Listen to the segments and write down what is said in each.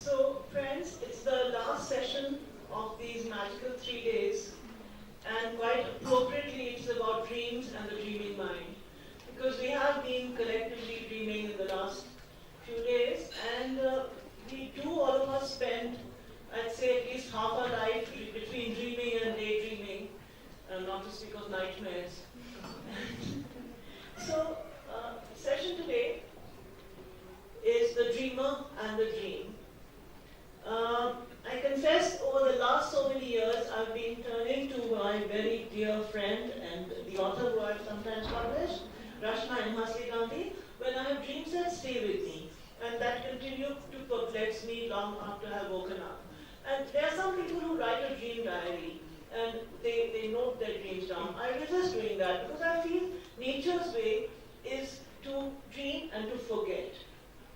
So friends, it's the last session of these magical 3 days, and quite appropriately it's about dreams and the dreaming mind. Because we have been collectively dreaming in the last few days, and we do, all of us spend, I'd say, at least half our life between dreaming and daydreaming, not to speak of nightmares. So, session today is the dreamer and the dream. I confess, over the last so many years, I've been turning to my very dear friend and the author who I've sometimes published, Rashna Imhasly Gandhy, when I have dreams that stay with me and that continue to perplex me long after I've woken up. And there are some people who write a dream diary and they note their dreams down. I resist doing that because I feel nature's way is to dream and to forget.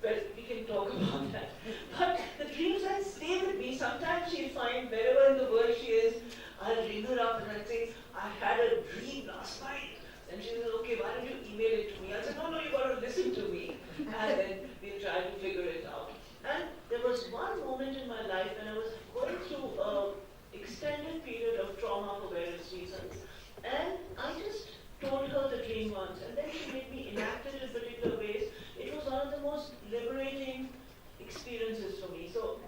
Well, we can talk about that. But the dreams that stay with me, sometimes she'll find wherever in the world she is, I'll ring her up and I'll say, I had a dream last night. And she says, okay, why don't you email it to me? I'll say, no, you got to listen to me. And then we'll try to figure it out. And there was one moment in my life when I was going through an extended period of trauma for various reasons. And I just told her the dream once. And then she made me enact it in particular ways. It was one of the most liberating experiences for me. So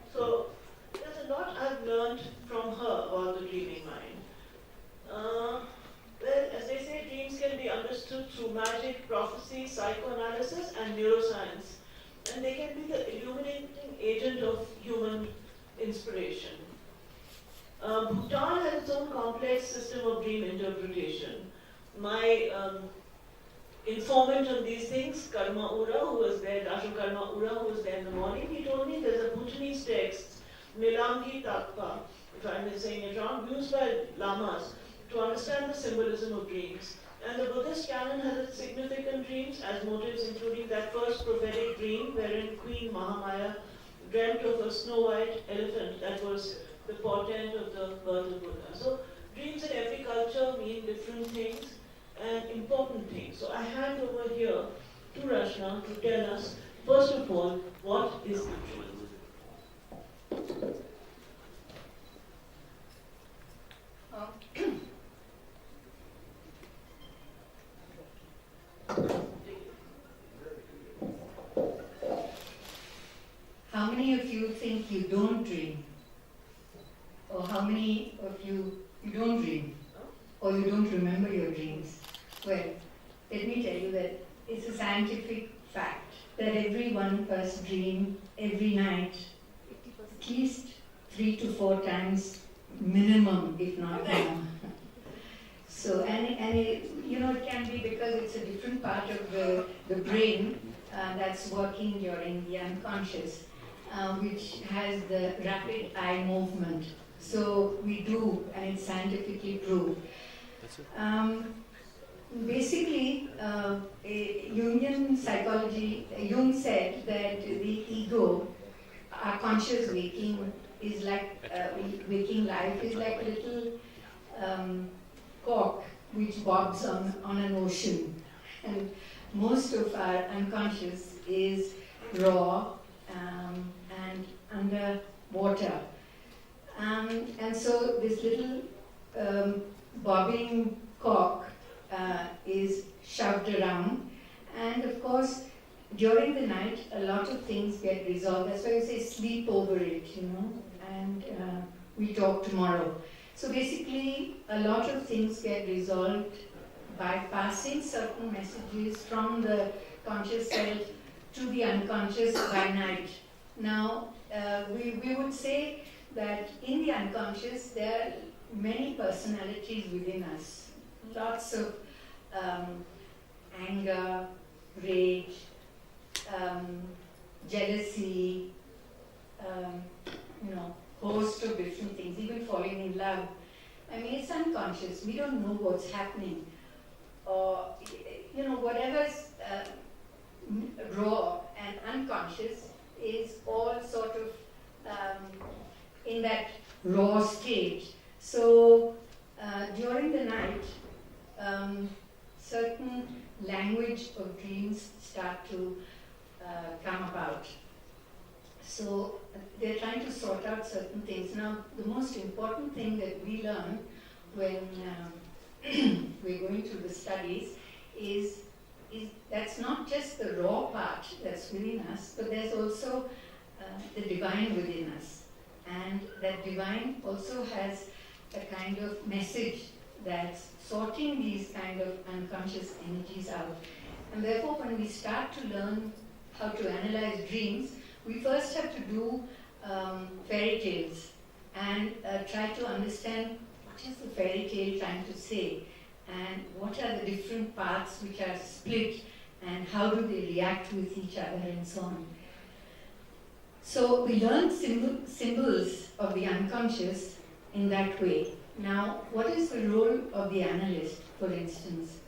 there's a lot I've learned from her about the dreaming mind. Well, as they say, dreams can be understood through magic, prophecy, psychoanalysis, and neuroscience. And they can be the illuminating agent of human inspiration. Bhutan has its own complex system of dream interpretation. My informant on these things, Karma Ura, who was there, Dashu Karma Ura, who was there in the morning, he told me there's a Bhutanese text, Nilamgi Takpa, if I'm saying it wrong, used by lamas to understand the symbolism of dreams. And the Buddhist canon has its significant dreams as motives, including that first prophetic dream wherein Queen Mahamaya dreamt of a snow-white elephant that was the portent of the birth of Buddha. So dreams in every culture mean different things and important things. So I hand over here to Rashna to tell us, first of all, what is the dream? How many of you think you don't dream? Or how many of you don't dream? Or you don't remember your dreams? Well, let me tell you that it's a scientific fact that every one of us dream every night at least 3 to 4 times minimum, if not more. So, and it, it can be because it's a different part of the brain that's working during the unconscious, which has the rapid eye movement. So we do, and it's scientifically proved. Basically, Jungian psychology, Jung said that the ego, our conscious waking is like, waking life is like a little cork which bobs on an ocean. And most of our unconscious is raw and under water. And so this little bobbing cork is shoved around, and of course during the night a lot of things get resolved. That's why we say sleep over it, and we talk tomorrow. So basically a lot of things get resolved by passing certain messages from the conscious self to the unconscious by night. Now we would say that in the unconscious there are many personalities within us. Lots of anger, rage, jealousy, host of different things, even falling in love. I mean, it's unconscious. We don't know what's happening. Or, whatever's raw and unconscious is all sort of in that raw stage. So, during the night, certain language of dreams start to come about. So they're trying to sort out certain things. Now, the most important thing that we learn when we're going through the studies is that's not just the raw part that's within us, but there's also the divine within us. And that divine also has a kind of message that's sorting these kind of unconscious energies out. And therefore, when we start to learn how to analyze dreams, we first have to do fairy tales and try to understand what is the fairy tale trying to say, and what are the different parts which are split, and how do they react with each other, and so on. So we learn symbols of the unconscious in that way. Now, what is the role of the analyst, for instance?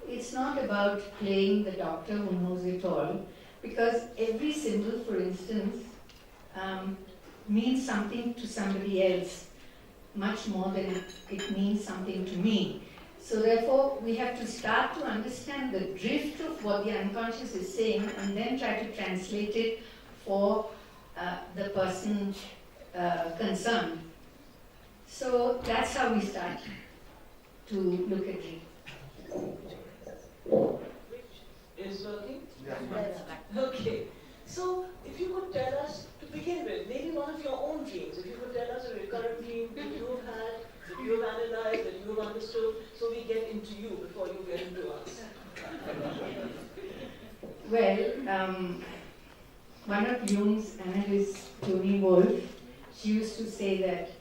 It's not about playing the doctor who knows it all, because every symbol, for instance, means something to somebody else, much more than it means something to me. So therefore, we have to start to understand the drift of what the unconscious is saying, and then try to translate it for the person concerned. So that's how we start to look at it. Which is working? Yeah. Okay. So if you could tell us, to begin with, maybe one of your own dreams, if you could tell us a recurrent dream that you have had, that you have analyzed, that you have understood, so we get into you before you get into us. Well, one of Jung's analysts, Toni Wolff, she used to say that,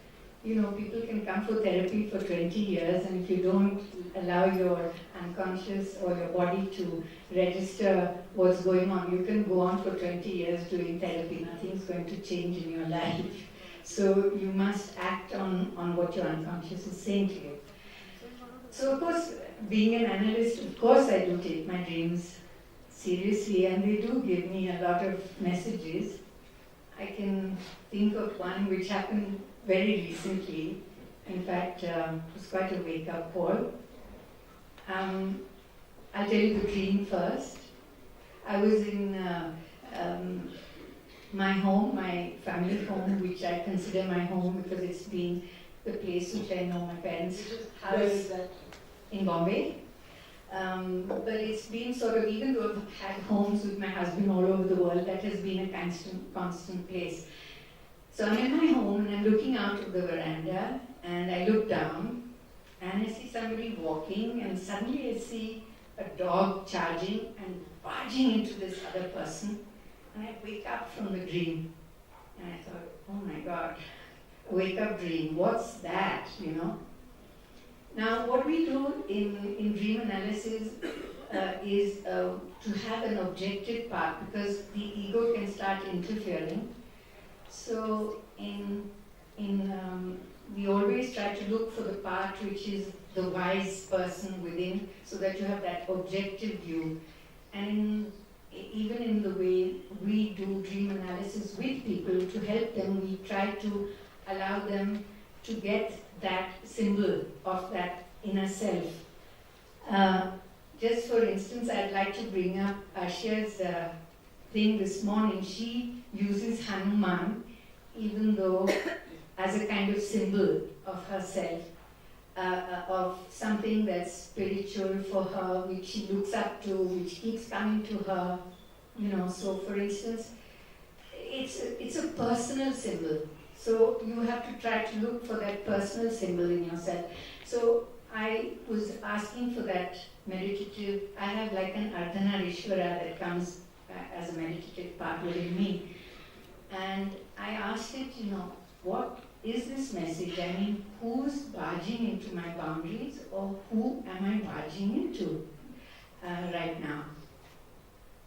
people can come for therapy for 20 years, and if you don't allow your unconscious or your body to register what's going on, you can go on for 20 years doing therapy. Nothing's going to change in your life. So you must act on what your unconscious is saying to you. So of course, being an analyst, of course I do take my dreams seriously, and they do give me a lot of messages. I can think of one which happened very recently. In fact, it was quite a wake-up call. I'll tell you the dream first. I was in my home, my family home, which I consider my home because it's been the place which I know my parents' house. Where is that? In Bombay. But it's been sort of, even though I've had homes with my husband all over the world, that has been a constant place. So I'm in my home and I'm looking out of the veranda, and I look down and I see somebody walking, and suddenly I see a dog charging and barging into this other person, and I wake up from the dream. And I thought, oh my God, a wake-up dream, what's that, Now, what we do in dream analysis is to have an objective part, because the ego can start interfering. So we always try to look for the part which is the wise person within, so that you have that objective view. And even in the way we do dream analysis with people, to help them, we try to allow them to get that symbol of that inner self. Just for instance, I'd like to bring up Asha's thing this morning. She uses Hanuman, even though as a kind of symbol of herself, of something that's spiritual for her, which she looks up to, which keeps coming to her. So for instance, it's a personal symbol. So you have to try to look for that personal symbol in yourself. So I was asking for that meditative, I have like an Ardhanarishwara that comes as a meditative part within me. And I asked it, what is this message? I mean, who's barging into my boundaries, or who am I barging into right now?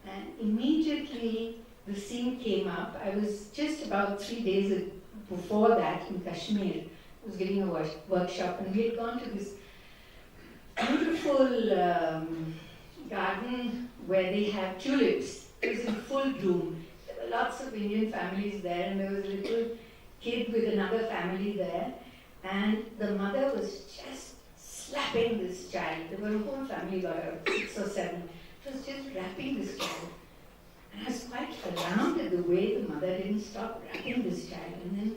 And immediately the scene came up. I was just about 3 days before that in Kashmir. I was giving a workshop, and we had gone to this beautiful garden where they have tulips. It was in full bloom. There were lots of Indian families there, and there was a little kid with another family there, and the mother was just slapping this child. There were a whole family, about 6 or 7. She was just rapping this child. And I was quite alarmed at the way the mother didn't stop wrapping this child. And then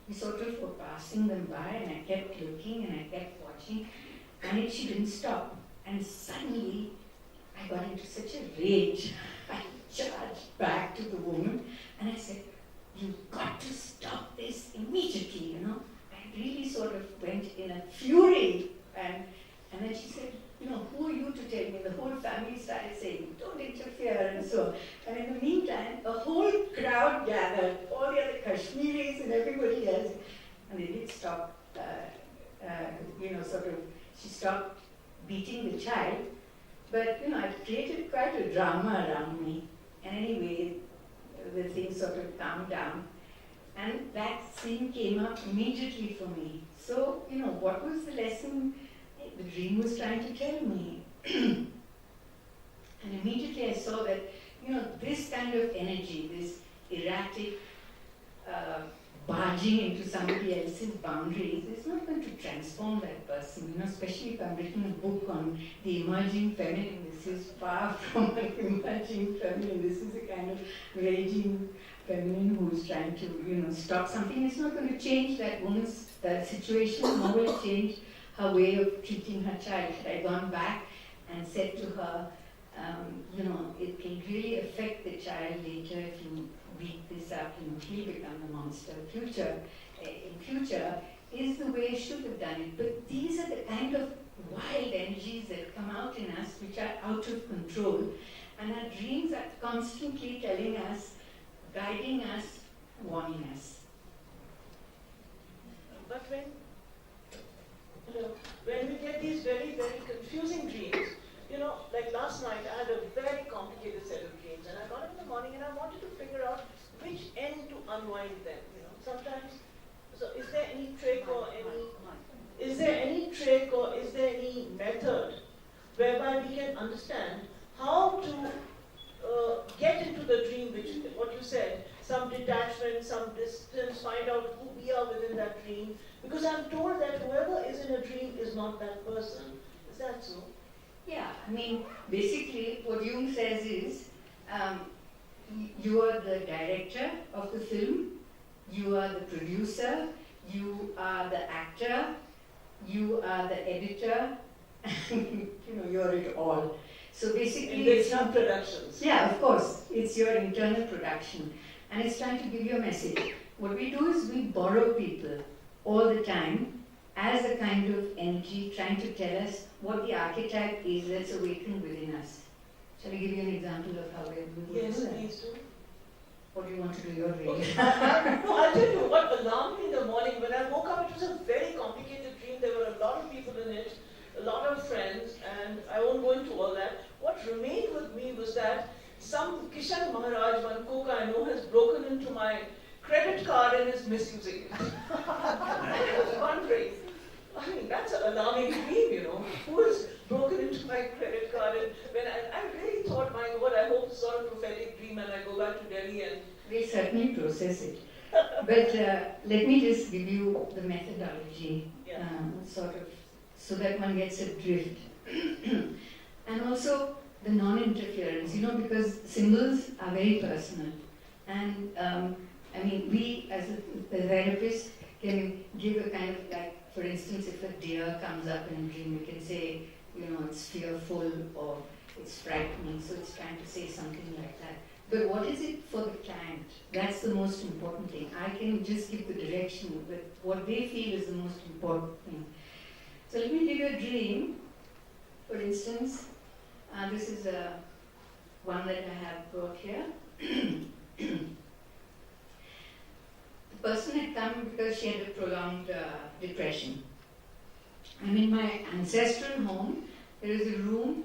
we sort of were passing them by, and I kept looking and I kept watching, and she didn't stop. And suddenly, I got into such a rage. I charged back to the woman and I said, "You've got to stop this immediately, you know." I really sort of went in a fury, and then she said, "You know, who are you to tell me?" The whole family started saying, "Don't interfere," and so on. And in the meantime, a whole crowd gathered, all the other Kashmiris and everybody else, and they did stop, sort of, she stopped beating the child. But, you know, it created quite a drama around me. And anyway, the thing sort of calmed down. And that scene came up immediately for me. So, you know, what was the lesson the dream was trying to tell me? And immediately I saw that, you know, this kind of energy, this erratic barging into somebody else's boundaries is not going to transform that person, you know, especially if I'm writing a book on the emerging feminine. This is far from an emerging feminine. This is a kind of raging feminine who's trying to, you know, stop something. It's not going to change that woman's situation, nor will it change her way of treating her child. Had I gone back and said to her, you know, it can really affect the child later if you beat this up, you know, he'll become the monster. In future is the way I should have done it. But these are the kind of wild energies that come out in us which are out of control. And our dreams are constantly telling us, guiding us, warning us. But when we get these very, very confusing dreams, you know, like last night I had a very complicated set of dreams, and I got up in the morning and I wanted to figure out which end to unwind them, you know. Sometimes, so is there any trick or is there any method whereby we can understand how to get into the dream, which what you said, some detachment, some distance, find out who we are within that dream, because I'm told that whoever is in a dream is not that person. Is that so? Yeah, I mean, basically what Jung says is, you are the director of the film, you are the producer, you are the actor, you are the editor, you know, you're it all. So basically it's not productions. Yeah, of course, it's your internal production, and it's trying to give you a message. What we do is we borrow people all the time as a kind of energy trying to tell us what the archetype is that's awakened within us. Shall I give you an example of how we do that? Yes, please do. Or do you want to do your reading? No, I'll tell you what alarmed me in the morning. When I woke up, it was a very complicated dream. There were a lot of people in it, a lot of friends, and I won't go into all that. What remained with me was that some Kishan Maharaj, one cook I know, has broken into my credit card and is misusing it. I was wondering, I mean, that's an alarming dream, you know. Who has broken into my credit card? And when I really thought, my God, I hope it's not a prophetic dream and I go back to Delhi and... We'll certainly process it. But let me just give you the methodology, sort of, so that one gets a drift. And also the non-interference, you know, because symbols are very personal. And I mean, we as a therapist can give a kind of, like, for instance, if a deer comes up in a dream, we can say, you know, it's fearful or it's frightening, so it's trying to say something like that. But what is it for the client? That's the most important thing. I can just give the direction, but what they feel is the most important thing. So let me give you a dream. For instance, this is one that I have brought here. The person had come because she had a prolonged depression. I'm in my ancestral home. There is a room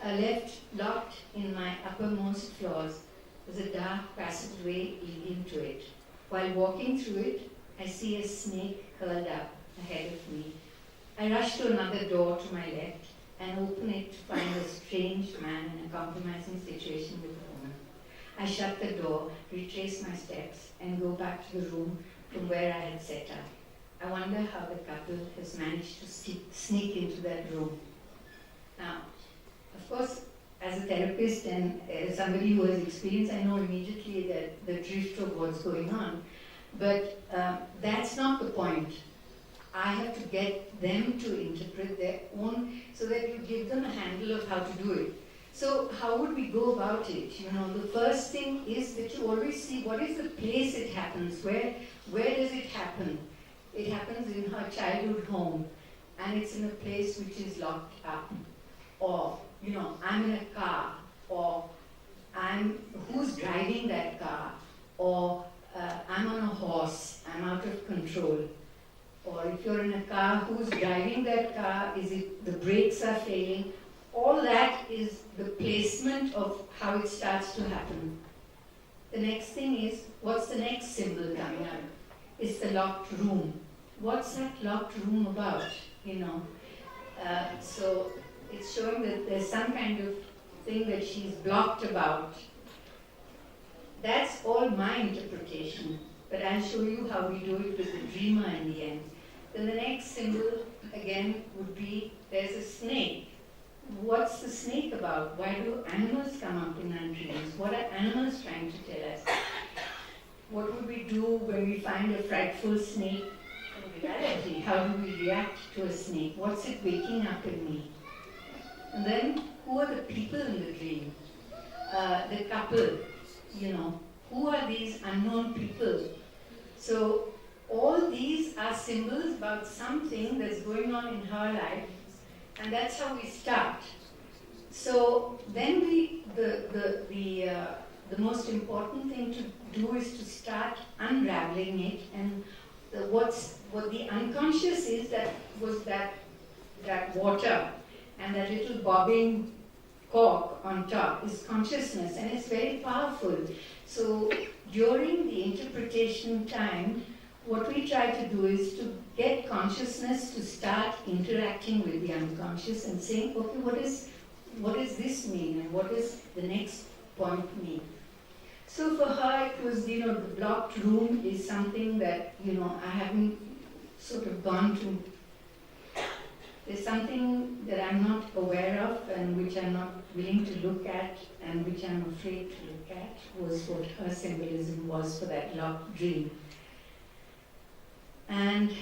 left locked in my uppermost floors. There's a dark passageway leading to it. While walking through it, I see a snake curled up ahead of me. I rush to another door to my left and open it to find a strange man in a compromising situation with a woman. I shut the door, retrace my steps, and go back to the room from where I had set up. I wonder how the couple has managed to sneak into that room. Now, of course, as a therapist and somebody who has experience, I know immediately that the drift of what's going on. But that's not the point. I have to get them to interpret their own, so that you give them a handle of how to do it. So how would we go about it? The first thing is that you always see what is the place it happens, where does it happen? It happens in her childhood home, and it's in a place which is locked up. Or, I'm in a car, or who's driving that car? Or I'm on a horse, I'm out of control. Or if you're in a car, who's driving that car? Is it the brakes are failing? All that is the placement of how it starts to happen. The next thing is, what's the next symbol coming up? It's the locked room. What's that locked room about? So it's showing that there's some kind of thing that she's blocked about. That's all my interpretation, but I'll show you how we do it with the dreamer in the end. Then the next symbol, again, would be, there's a snake. What's the snake about? Why do animals come up in our dreams? What are animals trying to tell us? What would we do when we find a frightful snake in reality? How do we react to a snake? What's it waking up in me? And then, who are the people in the dream? The couple, who are these unknown people? So, all these are symbols about something that's going on in her life, and that's how we start. So then the most important thing to do is to start unraveling it, and what the unconscious is, that was that water and that little bobbing cork on top is consciousness, and it's very powerful. So during the interpretation time, what we try to do is to get consciousness to start interacting with the unconscious and saying, okay, what does this mean, and what does the next point mean? So for her, it was, the blocked room is something that, I haven't sort of gone to. There's something that I'm not aware of, and which I'm not willing to look at, and which I'm afraid to look at, was what her symbolism was for that locked dream. And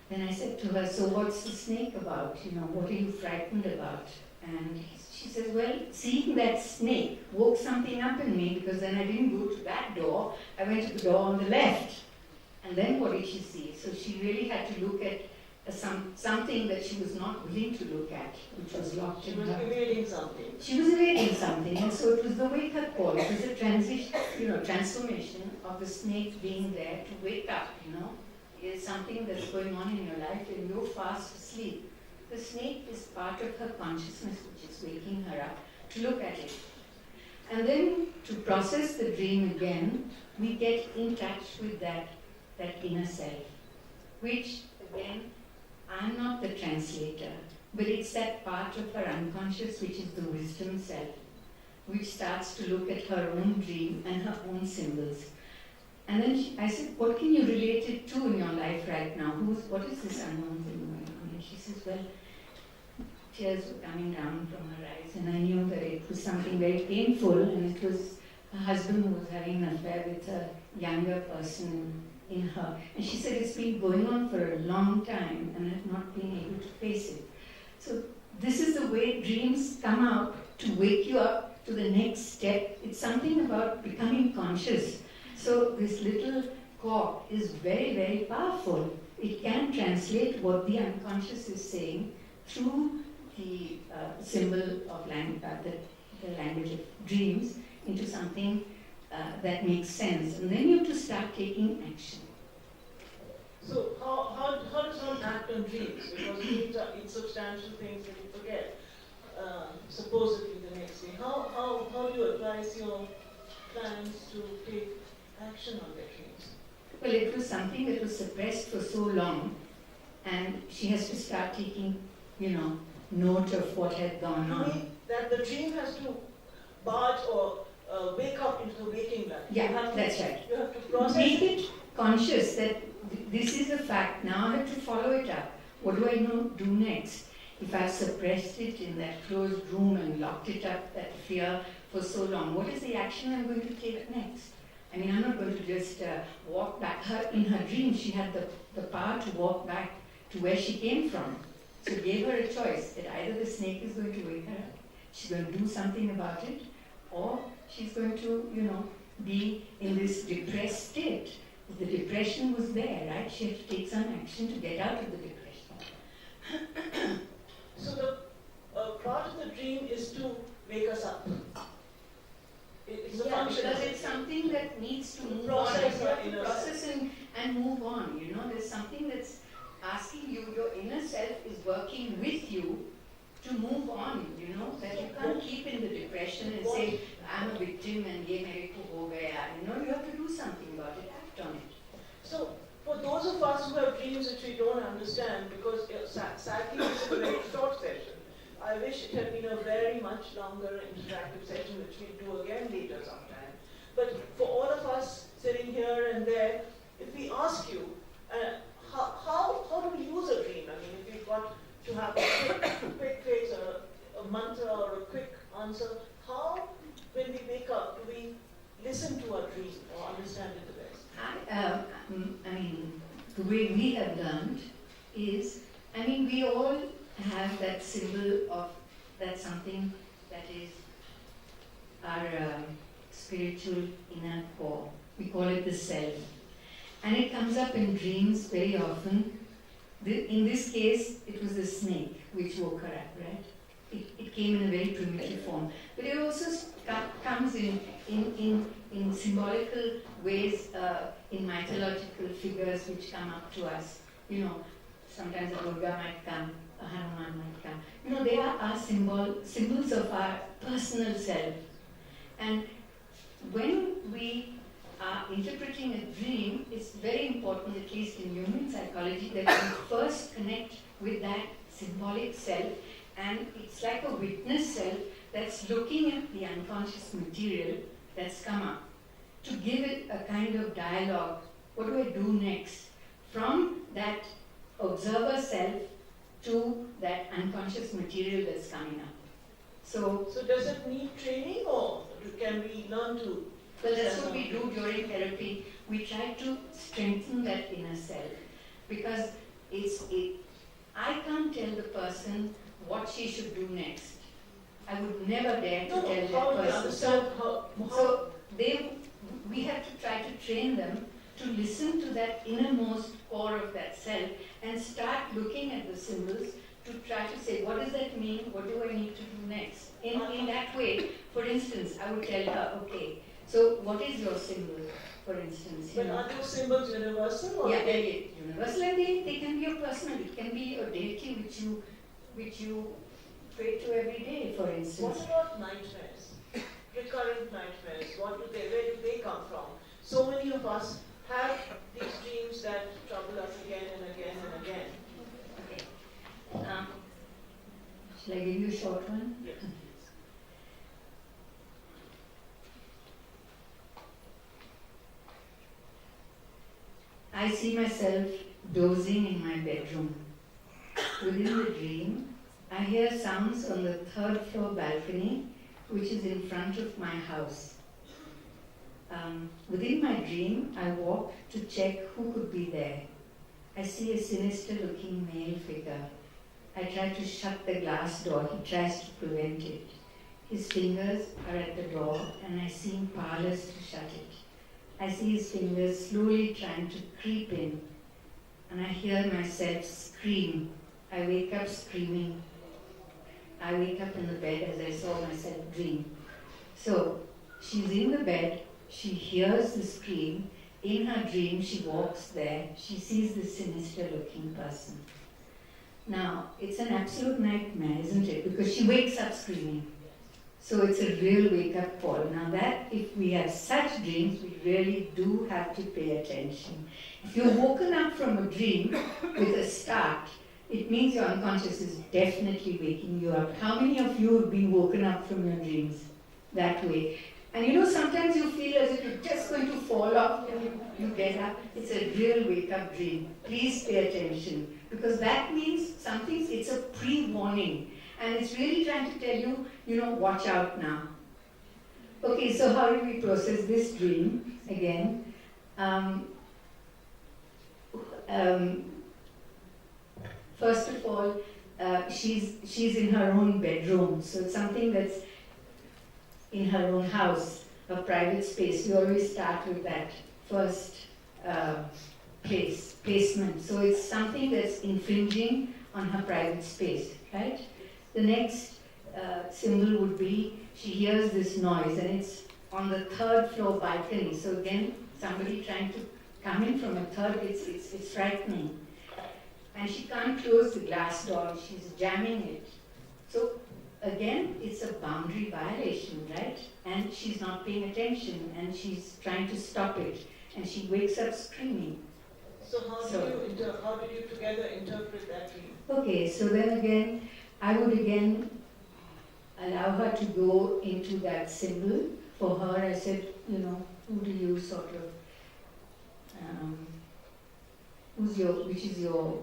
then I said to her, so what's the snake about? What are you frightened about? And she says, well, seeing that snake woke something up in me, because then I didn't go to that door, I went to the door on the left. And then what did she see? So she really had to look at something that she was not willing to look at, which was locked in her. She was evading something. She was evading something, and so it was the wake-up call. It was a transformation of the snake being there to wake up, is something that's going on in your life and you're fast asleep. The snake is part of her consciousness, which is waking her up to look at it. And then to process the dream again, we get in touch with that inner self, which again, I'm not the translator, but it's that part of her unconscious which is the wisdom self, which starts to look at her own dream and her own symbols. And then I said, what can you relate it to in your life right now? What is this unknown thing going on? And she says, well, tears were coming down from her eyes, and I knew that it was something very painful, and it was her husband who was having an affair with a younger person in her. And she said, it's been going on for a long time, and I've not been able to face it. So this is the way dreams come out to wake you up to the next step. It's something about becoming conscious. So this little cork is very, very powerful. It can translate what the unconscious is saying through the symbol of the language of dreams into something that makes sense. And then you have to start taking action. So how does one act on dreams? Because dreams are insubstantial things that you forget, supposedly the next day. How do you advise your clients to take action on their dreams? Well, it was something that was suppressed for so long, and she has to start taking, note of what had gone on. You mean that the dream has to barge or wake up into the waking life? Yeah, that's right. You have to process Make it conscious that this is a fact. Now I have to follow it up. What do next? If I've suppressed it in that closed room and locked it up, that fear for so long. What is the action I'm going to take next? I mean, I'm not going to just walk back. In her dream, she had the power to walk back to where she came from. So it gave her a choice that either the snake is going to wake her up, she's going to do something about it, or she's going to, be in this depressed state. The depression was there, right? She had to take some action to get out of the depression. So the part of the dream is to wake us up. It's a function. Because it's something that needs to move Process on. You have to inner process and move on. There's something that's asking you, your inner self is working with you to move on, that you can't keep in the depression and say, I'm a victim and ye mere ko ho gaya. You have to do something about it, act on it. So, for those of us who have dreams which we don't understand, because sadly this is a very short session, I wish it had been a very much longer interactive session which we'll do again later sometime. But for all of us sitting here and there, if we ask you, how do we use a dream? I mean, if we've got to have a quick phrase or a mantra or a quick answer, how, when we wake up, do we listen to our dream or understand it the best? I mean, the way we have learned is, we all have that symbol of that something that is our spiritual inner core. We call it the self. And it comes up in dreams very often. In this case, it was the snake which woke her up, right? It came in a very primitive form. But it also comes in symbolical ways, in mythological figures which come up to us. Sometimes a Durga might come, a Hanuman might come. They are our symbols of our personal self. And when we are interpreting a dream, it's very important, at least in human psychology, that we first connect with that symbolic self, and it's like a witness self that's looking at the unconscious material that's come up to give it a kind of dialogue. What do I do next? From that observer self to that unconscious material that's coming up. So does it need training, or can we learn to? Well, that's what we do during therapy. We try to strengthen that inner self, because I can't tell the person what she should do next. I would never dare to tell that person. So we have to try to train them to listen to that innermost core of that self and start looking at the symbols to try to say, what does that mean? What do I need to do next? In that way, for instance, I would tell her, okay, so what is your symbol, for instance? But are those symbols universal? Yeah, they're universal, and they can be a personal. It can be a deity which you pray to every day, for instance. What about nightmares? Recurrent nightmares, where do they come from? So many of us have these dreams that trouble us again and again and again. Okay. Shall I give you a short one? Yes. I see myself dozing in my bedroom. Within the dream, I hear sounds on the third floor balcony, which is in front of my house. Within my dream, I walk to check who could be there. I see a sinister-looking male figure. I try to shut the glass door. He tries to prevent it. His fingers are at the door, and I seem powerless to shut it. I see his fingers slowly trying to creep in, and I hear myself scream. I wake up screaming. I wake up in the bed as I saw myself dream. So, she's in the bed, she hears the scream. In her dream, she walks there, she sees this sinister-looking person. Now, it's an absolute nightmare, isn't it? Because she wakes up screaming. So it's a real wake-up call. Now that, if we have such dreams, we really do have to pay attention. If you're woken up from a dream with a start, it means your unconscious is definitely waking you up. How many of you have been woken up from your dreams that way? And sometimes you feel as if you're just going to fall off and you get up. It's a real wake-up dream. Please pay attention. Because that means it's a pre-warning. And it's really trying to tell you, watch out now. Okay, so how do we process this dream again? Um, um, First of all, she's in her own bedroom, so it's something that's in her own house, a private space. We always start with that first uh, placement. So it's something that's infringing on her private space, right? The next symbol would be she hears this noise, and it's on the third floor balcony. So again, somebody trying to come in from a third, it's frightening. And she can't close the glass door, she's jamming it. So again, it's a boundary violation, right? And she's not paying attention, and she's trying to stop it, and she wakes up screaming. So how did you together interpret that dream? Okay, so then again, I would again allow her to go into that symbol. For her, I said, who do you sort of, which is your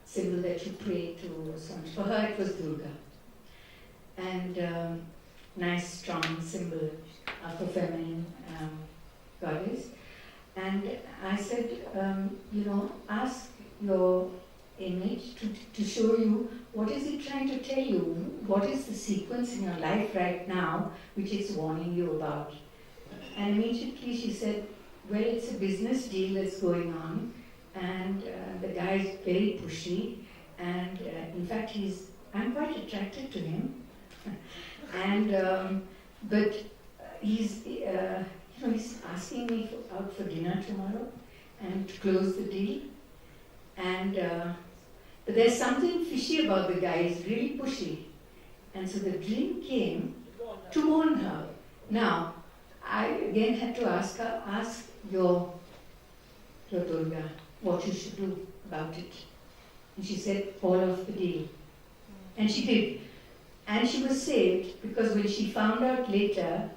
symbol that you pray to or something. For her, it was Durga. And nice, strong symbol of a feminine goddess. And I said, ask your image to show you what is it trying to tell you, what is the sequence in your life right now which it's warning you about. And immediately she said, well, it's a business deal that's going on, and the guy is very pushy, and in fact I'm quite attracted to him. And but he's he's asking me out for dinner tomorrow and to close the deal. And but there's something fishy about the guy. He's really pushy. And so the dream came to warn her. Now, I again had to ask your Durga what you should do about it. And she said, fall off the deal. And she did. And she was saved because when she found out later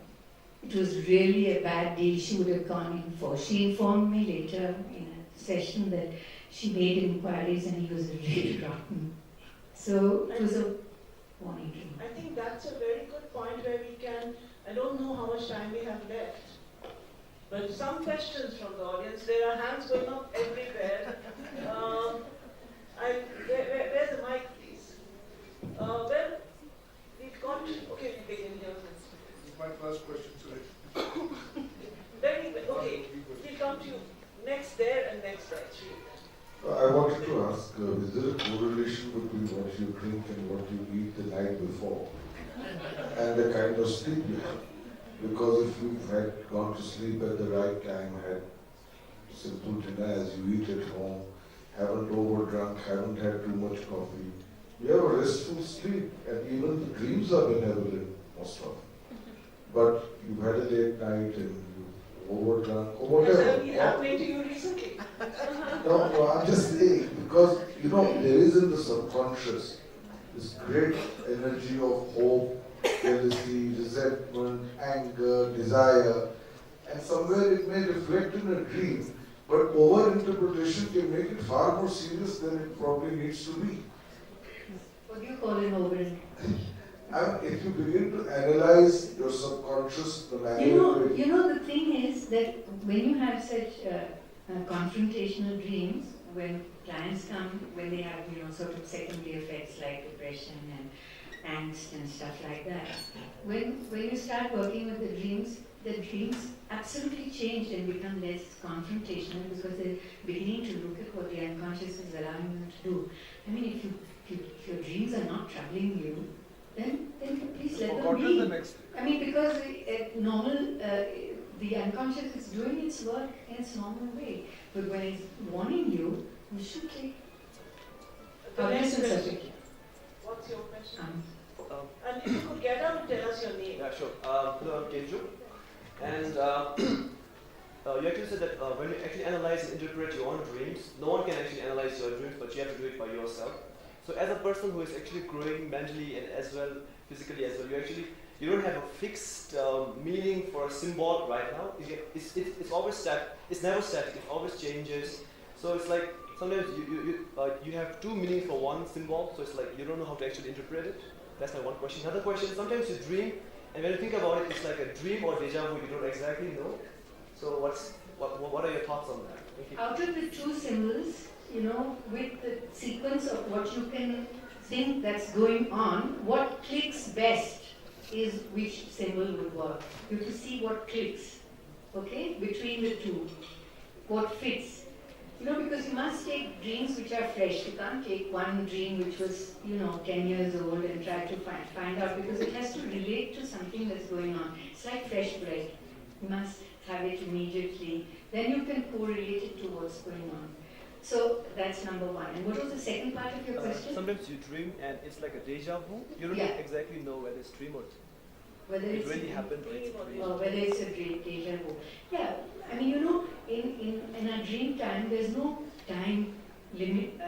it was really a bad deal she would have gone in for. She informed me later in a session that she made inquiries and he was really rotten. So it was a warning dream. I think that's a very good point where we can, I don't know how much time we have left, but some questions from the audience. There are hands going up everywhere. Where's the mic, please? Well, we've got, okay, we begin here. This is my first question today. Okay, we'll come to you next there and next there. I wanted to ask, is there a correlation between what you drink and what you eat the night before and the kind of sleep you have? Because if you've had gone to sleep at the right time, had simple dinner as you eat at home, haven't overdrunk, haven't had too much coffee, you have a restful sleep, and even the dreams are benevolent most often. But you've had a late night and you've overdrunk or whatever. Has that been happening to you recently? No, I'm just saying, because, there is in the subconscious this great energy of hope, jealousy, resentment, anger, desire, and somewhere it may reflect in a dream, but over-interpretation can make it far more serious than it probably needs to be. What do you call an over? If you begin to analyze your subconscious, the manner You know, the thing is that when you have such confrontational dreams, when clients come, when they have, sort of secondary effects like depression and angst and stuff like that, when you start working with the dreams absolutely change and become less confrontational because they're beginning to look at what the unconscious is allowing them to do. I mean, if your dreams are not troubling you, then please let them be. I mean, because the unconscious is doing its work in its normal way. But when it's warning you, you should take cognizance of it. What's your question? And if you could get up and tell us your name. Yeah, sure. Hello, I'm Kenju. And you actually said that when you actually analyze and interpret your own dreams, no one can actually analyze your dreams, but you have to do it by yourself. So as a person who is actually growing mentally and as well physically as well, you don't have a fixed meaning for a symbol right now. It's always static. It's never static. It always changes. So it's like sometimes you have two meanings for one symbol. So it's like you don't know how to actually interpret it. That's my one question. Another question: sometimes you dream And when you think about it, it's like a dream or deja vu, you don't exactly know. So what are your thoughts on that? Thank you. Out of the two symbols, with the sequence of what you can think that's going on, what clicks best is which symbol would work. You have to see what clicks, okay, between the two, what fits. Because you must take dreams which are fresh. You can't take one dream which was, 10 years old and try to find out, because it has to relate to something that's going on. It's like fresh bread. You must have it immediately. Then you can correlate it to what's going on. So that's number one. And what was the second part of your question? Sometimes you dream and it's like a deja vu. You don't exactly know whether it's dream or whether it it's really happened or it's a dream. Or whether it's a deja vu. Yeah, I mean, in a dream time, there's no time limit.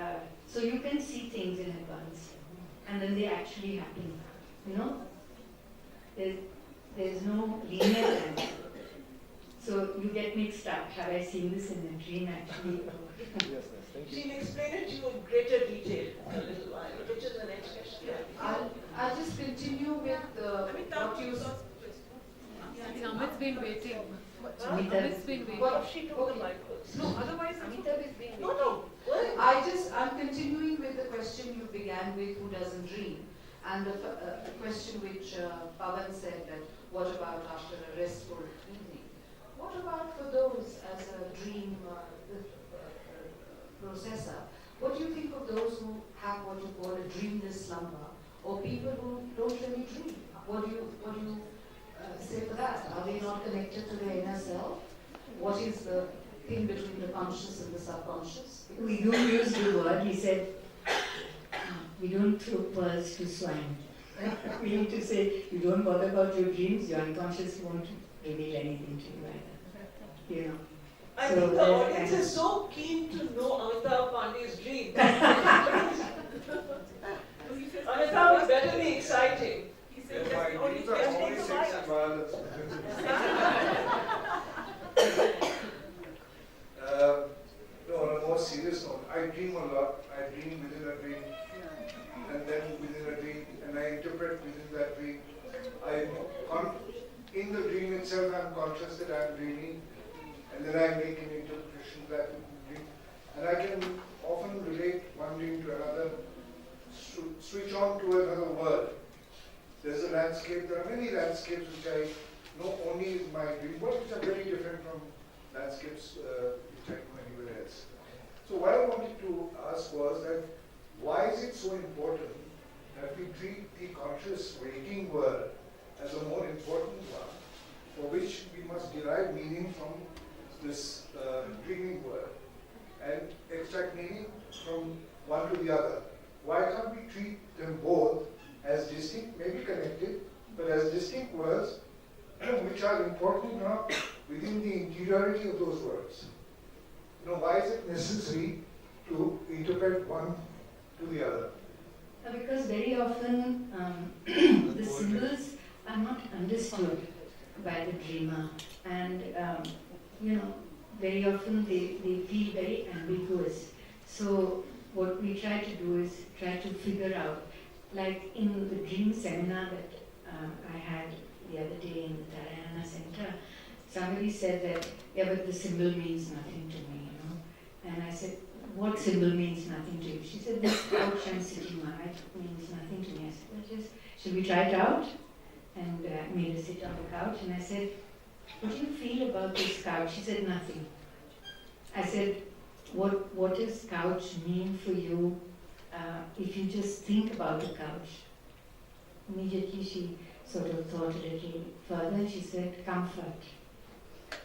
So you can see things in advance, and then they actually happen. There's no linear time. So you get mixed up. Have I seen this in a dream actually? Yes, thank you. She'll explain it to you in greater detail in a little while. Which is the next question? I'll just continue with what you said. Amit's been waiting. Amit's been waiting. What if she took the mic first? No, otherwise Amita is being No, no. Go ahead. I'm continuing with the question you began with, who doesn't dream? And the question which Pawan said, that what about after a restful evening? What about for those as a dream processor? What do you think of those who have what you call a dreamless slumber, or people who don't really dream? What do you say for that? Are they not connected to their inner self? What is the thing between the conscious and the subconscious? We don't use the word. He said, we don't throw pearls to swine. We need to say, you don't bother about your dreams, your unconscious won't reveal anything to you either. I So think the there- audience is so keen to know Amitabh Pandey's dream. Amitabh, it better be exciting. He said Yeah, my only dreams are just only take the sex mic. and violence. No, on a more serious note, I dream a lot. I dream within a dream, and then within a dream, and I interpret within that dream. In the dream itself, I'm conscious that I'm dreaming, and then I make an interpretation of that dream. And I can often relate one dream to another, switch on to another world. There's a landscape, there are many landscapes which I know only in my dream world, which are very different from landscapes which I know anywhere else. So what I wanted to ask was that why is it so important that we treat the conscious waking world as a more important one, for which we must derive meaning from this dreaming world and extract meaning from one to the other? Why can't we treat them both as distinct, maybe connected, but as distinct worlds which are important enough within the interiority of those worlds? Why is it necessary to interpret one to the other? Because very often the symbols are not understood by the dreamer, and very often they feel very ambiguous. So what we try to do is try to figure out, like in the dream seminar that I had the other day in the Narayana Center, somebody said that, yeah, but the symbol means nothing to me, And I said, what symbol means nothing to you? She said, this couch I'm sitting on, it means nothing to me. I said, well, should we try it out? And made her sit on the couch, and I said, what do you feel about this couch? She said, nothing. I said, what does couch mean for you if you just think about the couch? Immediately she sort of thought a little further. She said, comfort.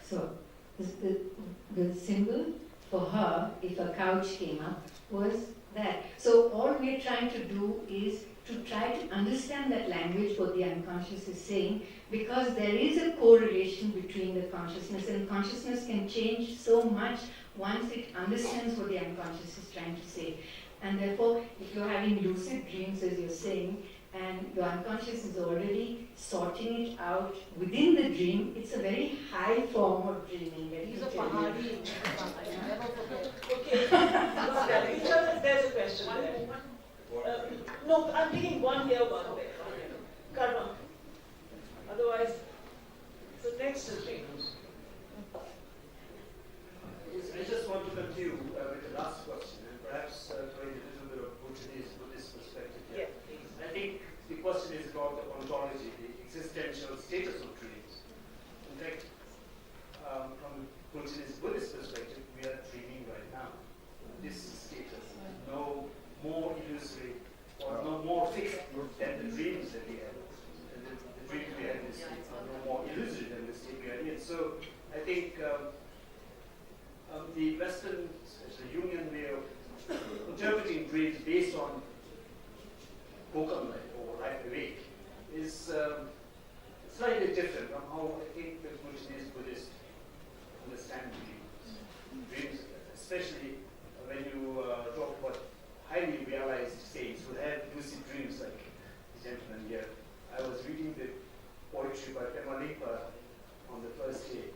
So the symbol for her, if a couch came up, was that. So all we're trying to do is to try to understand that language, what the unconscious is saying, because there is a correlation between the consciousness, and consciousness can change so much once it understands what the unconscious is trying to say. And therefore, if you're having lucid dreams, as you're saying, and your unconscious is already sorting it out within the dream, it's a very high form of dreaming. He's a Pahari. Never forget. Okay. There's a question there. No, I'm taking one here, one there. Karma. Otherwise, so next is dream. Yes, I just want to continue with the last question and perhaps try a little bit of Buddhist perspective here. Yeah, please. I think the question is about the ontology, the existential status of dreams. In fact, from Buddhist perspective, we are dreaming right now. This status is no more illusory or no more fixed than the dreams that we had. And the dreams we had in this state are no more illusory than the state we are in. So I think the Western, especially Jungian way of interpreting dreams based on vocal life or life awake is slightly different from how I think the Buddhist understand dreams. Dreams, especially when you talk about highly realized states who have lucid dreams like the gentleman here. I was reading the poetry by Pemalipa on the first day,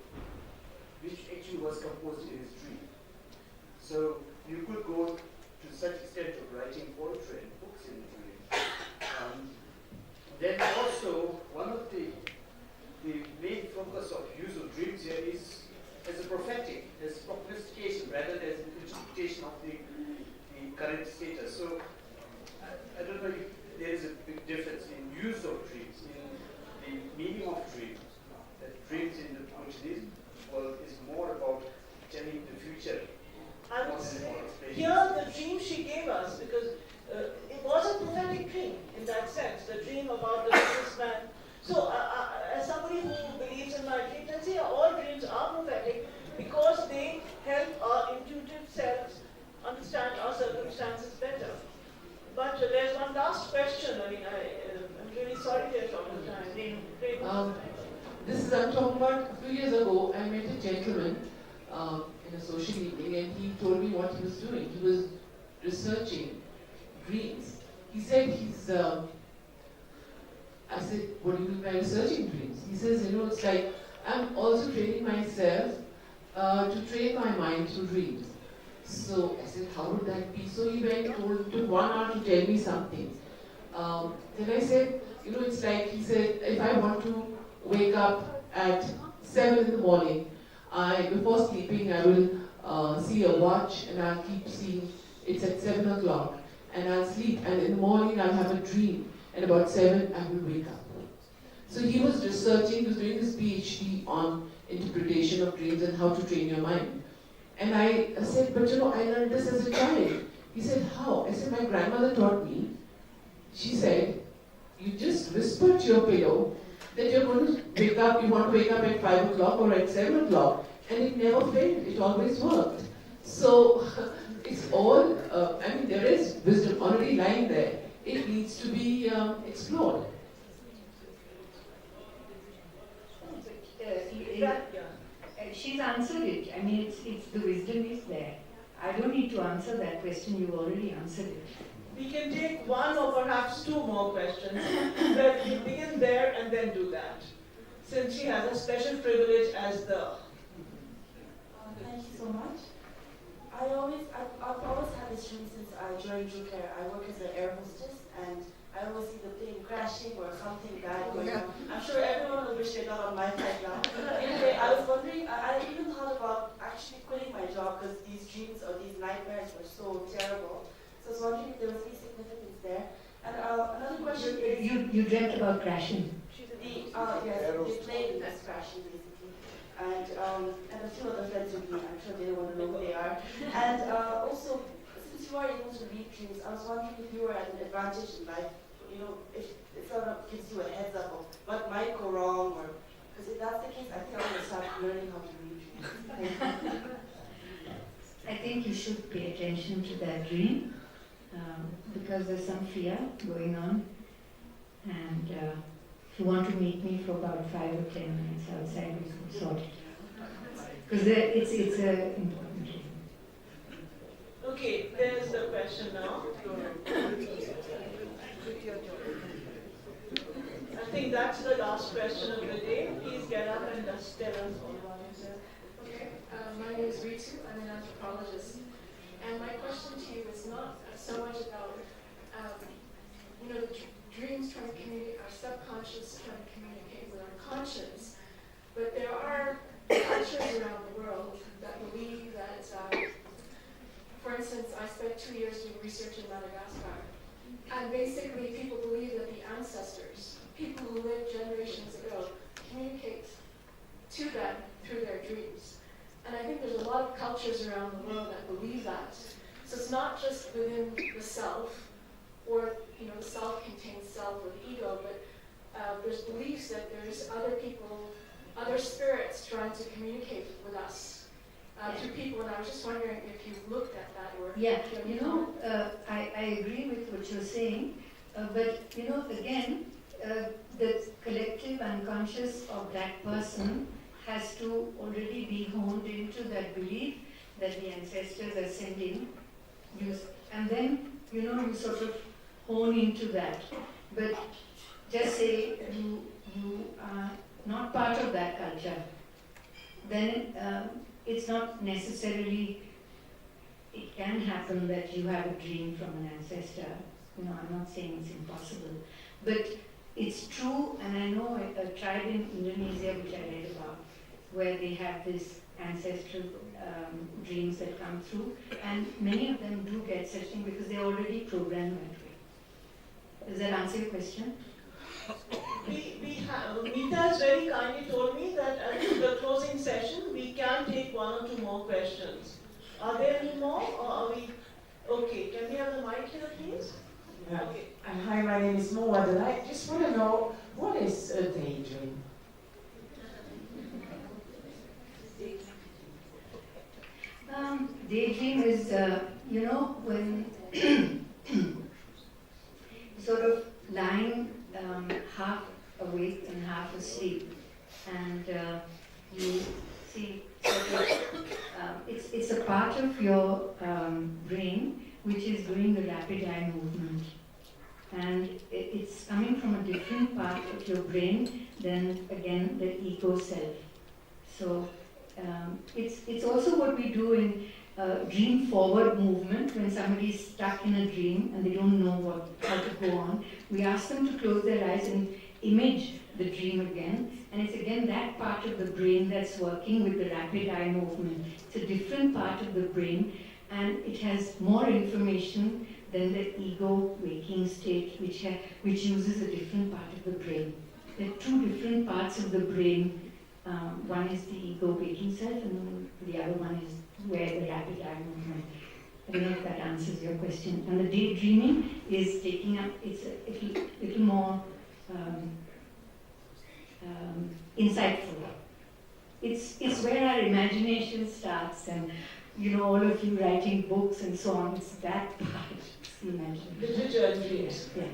which actually was composed in his dream. So you could go to such extent of writing poetry and books in a dream. Then also, one of the main focus of use of dreams here is as a prophetic, as prognostication rather than as an interpretation of the current status. So I don't know if there is a big difference in use of dreams, in the meaning of dreams. That dreams in the Buddhist world is more about telling the future. I would say here the dream she gave us, because it was a prophetic dream in that sense, the dream about the businessman. So as somebody who believes in my dreams, I say all dreams are prophetic because they help our intuitive selves understand our circumstances better. But there's one last question. I mean, I'm really sorry they're short of time. This is, I'm talking about a few years ago, I met a gentleman in a social meeting and he told me what he was doing. He was researching dreams. He said he's, I said, what do you mean by researching dreams? He says, it's like, I'm also training myself to train my mind through dreams. So I said, how would that be? So he went, took 1 hour to tell me something. Then I said, it's like, he said, if I want to wake up at 7 in the morning, before sleeping, I will see a watch and I'll keep seeing it's at 7 o'clock. And I'll sleep, and in the morning I'll have a dream, and about 7 I will wake up. So he was researching, he was doing his PhD on interpretation of dreams and how to train your mind. And I said, but I learned this as a child. He said, how? I said, my grandmother taught me. She said, you just whisper to your pillow that you're going to wake up, you want to wake up at 5 o'clock or at 7 o'clock. And it never failed, it always worked. So it's all, there is wisdom already lying there. It needs to be explored. She's answered it. I mean, it's the wisdom is there. I don't need to answer that question. You already answered it. We can take 1 or perhaps 2 more questions, but we begin there and then do that, since she has a special privilege as the... Thank you so much. I've always had this dream since I joined Care. I work as an air hostess, and I always see the plane crashing or something bad going on. I'm sure everyone will wish they got on my flight now. Anyway, I was wondering, I even thought about actually quitting my job because these dreams or these nightmares were so terrible. So I was wondering if there was any significance there. And another question is... You dreamt about crashing. The plane is crashing basically. And a few other friends with me, I'm sure they don't want to know who they are. And also, since you are able to read dreams, I was wondering if you were at an advantage in life, if it sort of gives you a heads up of what might go wrong, or because if that's the case, I think I'm going to start learning how to read dreams. I think you should pay attention to that dream because there's some fear going on. And if you want to meet me for about 5 or 10 minutes outside, we can sort it. Because it's a important dream. Okay, there's the question now. I think that's the last question of the day. Please get up and just tell us all about yourself. Okay, my name is Ritu. I'm an anthropologist. And my question to you is not so much about, the dreams trying to communicate, our subconscious trying to communicate with our conscience. But there are cultures around the world that believe that, for instance, I spent 2 years doing research in Madagascar. And basically people believe that the ancestors, people who lived generations ago, communicate to them through their dreams. And I think there's a lot of cultures around the world that believe that. So it's not just within the self, or the self contains self or the ego, but there's beliefs that there's other people, other spirits trying to communicate with us through people. And I was just wondering if you've looked at that or I agree with what you're saying, but again, the collective unconscious of that person has to already be honed into that belief that the ancestors are sending you, and then you sort of hone into that. But just say you are not part of that culture, then it's not necessarily, it can happen that you have a dream from an ancestor. I'm not saying it's impossible, but it's true. And I know a tribe in Indonesia which I read about, where they have this ancestral dreams that come through, and many of them do get such things because they're already programmed that way. Does that answer your question? Meeta has very kindly told me that at the closing session we can take 1 or 2 more questions. Are there any more, or are we okay? Can we have the mic here, please? Yeah. Okay. Hi, my name is Mo Adela. I just want to know, what is a daydream? Daydream is, when sort of lying half awake and half asleep, and you see sort of, it's a part of your brain which is doing the rapid eye movement, and it's coming from a different part of your brain than again the ego self. So it's also what we do in dream forward movement. When somebody is stuck in a dream and they don't know how to go on, we ask them to close their eyes and image the dream again, and it's again that part of the brain that's working with the rapid eye movement. It's a different part of the brain, and it has more information than the ego waking state, which uses a different part of the brain. There are 2 different parts of the brain. One is the ego waking self, and the other one is where the rapid eye movement. I don't know if that answers your question. And the daydreaming is taking up, it's a little more insightful. It's where our imagination starts, and all of you writing books and so on, it's that part, it's the imagination. Literature and dreams. Yeah.